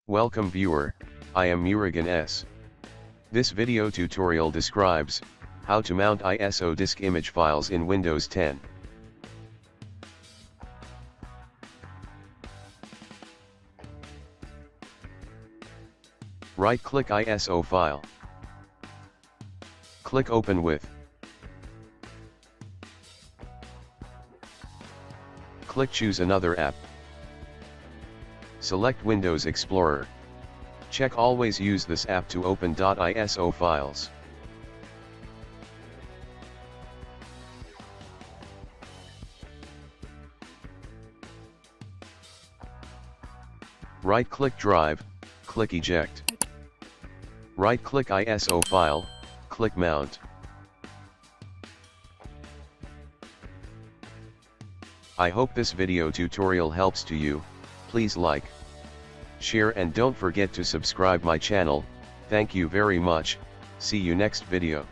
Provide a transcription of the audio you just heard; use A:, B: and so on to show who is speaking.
A: Welcome viewer, I am Murugan S. This video tutorial describes how to mount ISO disk image files in Windows 10. Right-click ISO file. Click Open with. Click Choose another app. Select Windows Explorer. Check Always use this app to open .iso files. Right-click Drive, click Eject. Right-click ISO file, click Mount. I hope this video tutorial helps to you. Please like, share and don't forget to subscribe my channel. Thank you very much. See you next video.